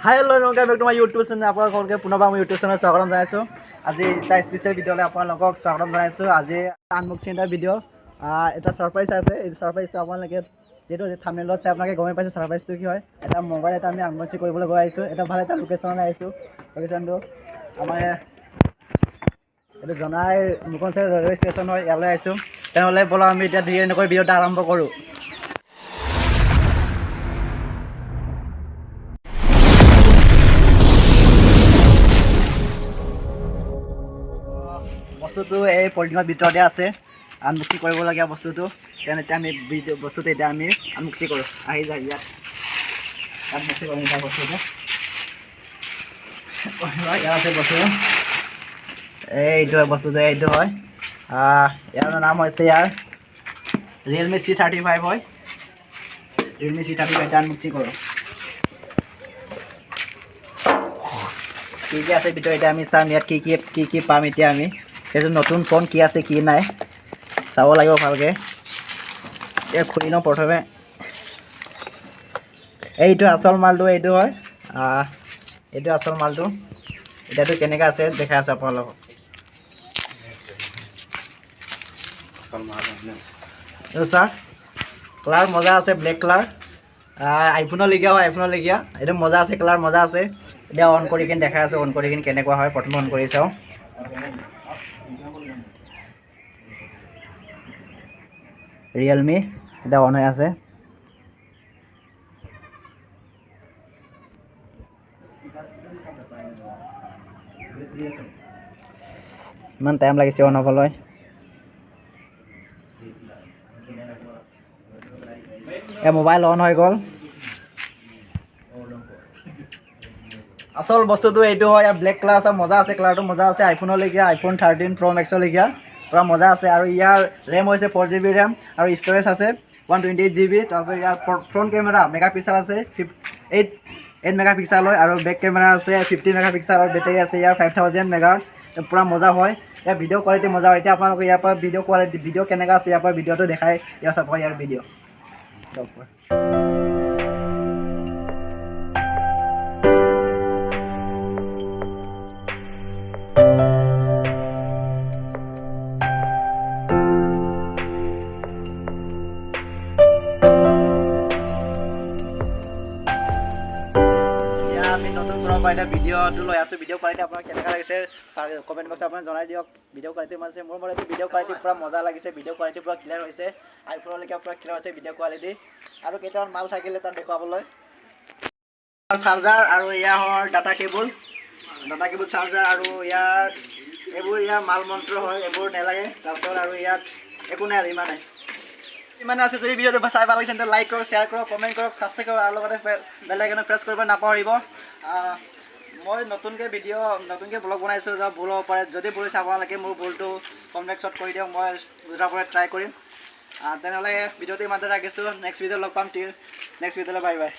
hello नमस्कार back to my YouTube channel आपन सबके पुनरबार मैं यूट्यूब चैनल स्वागत जनाइছো আজি এটা স্পেশাল ভিডিওলে আপোনালোকক স্বাগতম জনাইছো আজি আনবক্সিং এটা ভিডিও এটা সারপ্রাইজ আছে এই সারপ্রাইজটো আপোনালোকে যেটো থাম্বনেলত চাই আপোনালোকে গমে পাইছে সারপ্রাইজটো কি হয় এটা মোবাইল এটা আমি আনবক্সিং কৰিবলৈ গৈ আইছো এটা ভাল এটা লোকেশনলৈ আইছো লোকেশনটো আমাৰ এটা জনাই মুকন চাই ৰেলৱে ষ্টেচন হয় ইয়ালৈ আইছো তেনেহলে বলা আমি এটা ধীৰে নকৈ ভিডিওটা আৰম্ভ কৰো বস্তুটো এই পলিথিনৰ ভিতৰতে আছে আনবক্সিং কৰিবলগীয়া বস্তুটো তেনেতে আমি বস্তুটো এটা আমি আনবক্সিং কৰোঁ আহি যায় ইয়াত আনবক্সিং কৰিম এটা বস্তুটো ইয়াত আছে বস্তুটো এইটো বস্তুটো এইটো হয় ইয়াৰ নাম হৈছে ইয়াৰ Realme C35 হয় Realme C35 এটা আনবক্সিং কৰোঁ কি আছে ভিতৰত এটা আমি চাম ইয়াত কি পাম এতিয়া আমি এই নতুন ফোন কি আছে কি নাই চাব লাগিব ভালকে এ খুলি ন প্ৰথমে এইটো আসল মালটো এইটো হয় এইটো আসল মালটো এটাটো কেনেকা আছে দেখা আছে আপোনালোকক আসল মাল এইটো স্যার কালার মজা আছে ব্ল্যাক কালার আইফোনৰ লিগা হয় আইফোনৰ লিগা এটা মজা আছে কালাৰ মজা আছে এটা অন কৰি কিন দেখা আছে অন কৰি কিন কেনেকুৱা হয় প্ৰথম অন কৰি চাও Realme এটা অন হৈ আছে ইমান টাইম লাগিছে অন হ'বলৈ এ মোবাইল অন হৈ গ'ল আসল বস্তুটো এইটো হয় ব্ল্যাক কালার আছে মজা আছে কালারটো মজা আছে আইফোনৰ লিগা আইফোন 13 Pro Max লিগা পুৰা মজা আছে আৰু ইয়াৰ RAM হৈছে 4GB RAM আৰু স্টোৰেজ আছে 128GB তাৰপিছত ইয়াৰ ফ্ৰন্ট কেমেৰা মেগাপিক্সেল আছে 8 মেগাপিক্সেল হয় আৰু বেক কেমেৰা আছে 50 মেগাপিক্সেল আৰু বেটাৰী আছে ইয়াৰ 5000 মেগাহাৰ্টজ পুৰা মজা হয় ইয়াৰ ভিডিও কোৱালিটি মজা হয় এতিয়া আপোনালোকে ইয়াৰ পৰা ভিডিও কোৱালিটি ভিডিও কেনেকা আছে ইয়াৰ পৰা ভিডিওটো দেখাই ইয়াৰ চাব ইয়াৰ ভিডিও এটা ভিডিওটো লৈ আছো ভিডিও কোৱালিটি আপোনাক কেনেকা লাগিছে কমেন্ট বক্সত আপুনি জনাই দিয়ক ভিডিও কোৱালিটি মানে মোৰ মতে ভিডিও কোৱালিটি পুৰা মজা লাগিছে ভিডিও কোৱালিটি পুৰা ক্লিয়াৰ হৈছে আইফোনলৈকে পুৰা ক্লিয়াৰ হৈছে ভিডিও কোৱালিটি আৰু কেইটামান মাল থাকিলে তাত দেখুৱাবলৈ চাৰ্জাৰ আৰু ইয়াৰ ডাটা কেবল চাৰ্জাৰ আৰু ইয়াৰ এইবোৰ ইয়াৰ মাল মন্ত্ৰ হয় এইবোৰ নেলাগে তাৰপিছত আৰু ইয়াত একো নাই আৰু ইমানে আছে যদি ভিডিওটো চাই ভাল লাগিছে তেন্তে লাইক কৰক শ্বেয়াৰ কৰক কমেন্ট কৰক সাবস্ক্ৰাইব কৰক আৰু লগতে বেল আইকন প্ৰেছ কৰিব নাপাহৰিব মই নতুনকৈ ব্লগ বনাইছোঁ যা ভুল হ'ব পাৰে যদি ভুল চাব লাগে মোৰ ভুলটো কমেণ্টছত কৰি দিয়ক মই বুজাবলৈ ট্ৰাই কৰিম তেনেহ'লে ভিডিওটো ইমানতে ৰাখিছোঁ নেক্সট ভিডিঅ' লগ পাম নেক্সট ভিডিঅ'লৈ বাই বাই